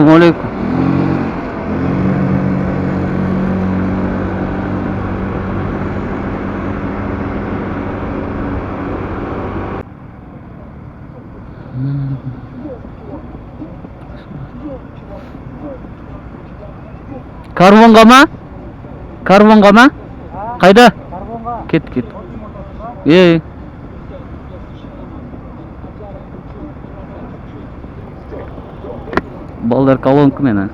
Ассалаумалейкум. Карвонға ма? Карвонға ма? Қайда? Кет, кет. Балдар колонка мені.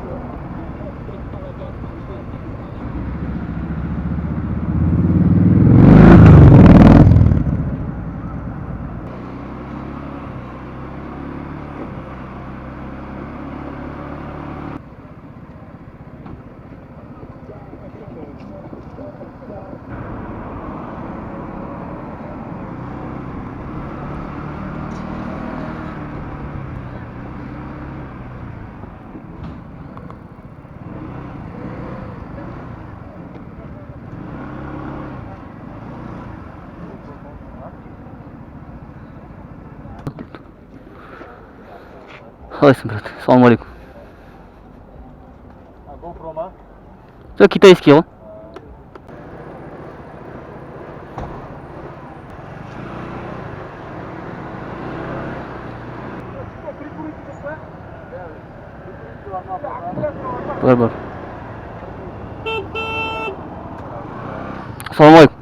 Қалайсың, брат? Ассалаумалейкум. GoPro ма? Жоқ, китайский ғой. Бар. Ассалаумалейкум.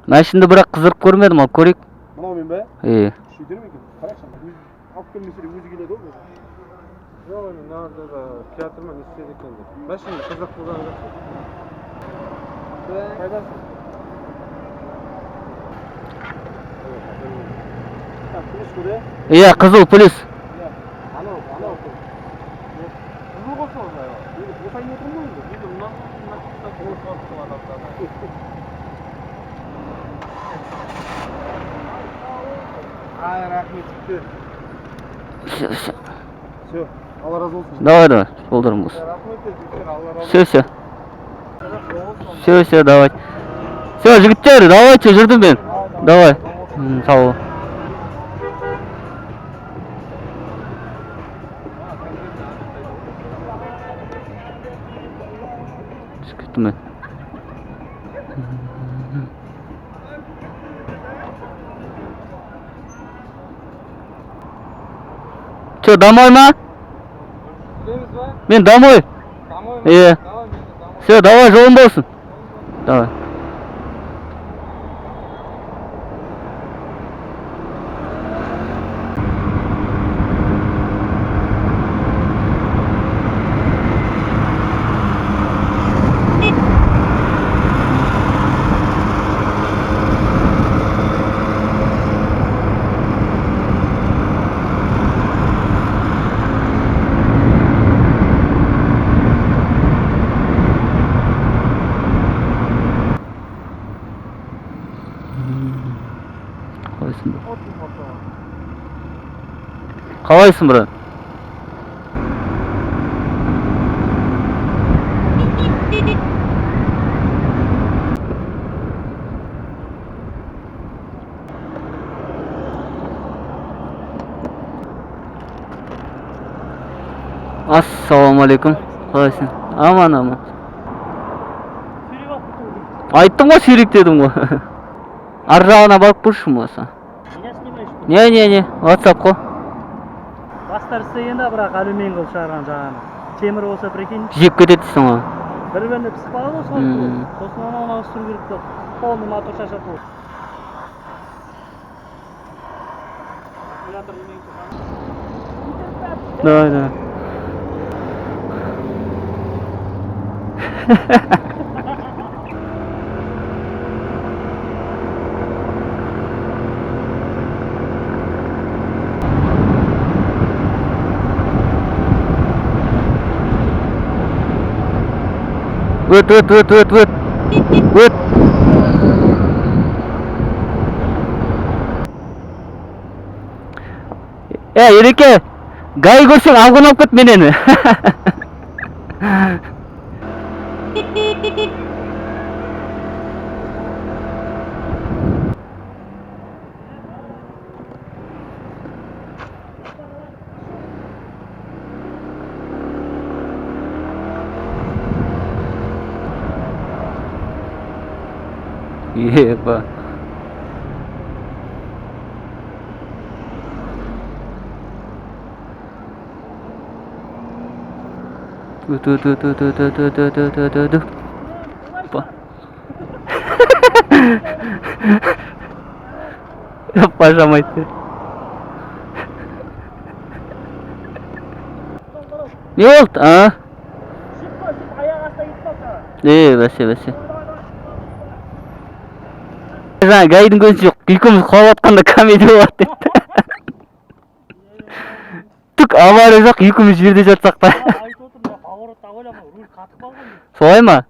Машинды бірақ қыздырып көрмедім, алып көрейік. Мынау мен бе? Шүйдер ме екен? Қарақшы, алып келмесе де өзі келеді ғой. Жоқ, мен нарда театрмен істеді екен деп. Машина қызық болған жоқ. Қайдасың? Плюс көре? Иә, қызыл плюс. Анау. Қызыл қосы ол жайға. Осайын отырмын ғой енді. Енді мына Ай, рахмет, күтті. Все. Все, Алла разы болсын. Давай, жолдарың болсын. Рахмет, Алла разы болсын. Все, давай. Все, жігіттер, давайте, жүрдім мен. Давай. Сау бол. Кеттім мен. Че, домой ма? Мен домой. Иә. Все, давай, жолың болсын. Давай. Қалайсың, брат? Ассалаумалейкум. Қалайсың? Аман. Айттым ғой, сүйрек дедім ғой. Ар жағына барып көршім болса. Меня снимаешь? Не, WhatsApp қой. Бастар істегенде бірақ алюминий қылып шығарған жағаны. Темір болса прикинь. Жеп кететісің ғой. Бір-біріне пісіп қалады ғой сол. Сосын оны ауыстыру керек болды. Полный мотор шашату. Давай. Өт. Ереке, гай көрсең алғын алып кет менені. Еба. Ту-ту-ту-ту-ту-ту-ту-ту-ту-ту. Опа. Пожамайды. Не болды, а? Бәсе. Жаңа гайдың көзі жоқ. Екеуміз құлап атқанда комедия болады депті. Түк авария жоқ, екеуміз жерде жатсақ та. айтып отырмын, поворотта ойламай, руль қатып қалған. Солай ма?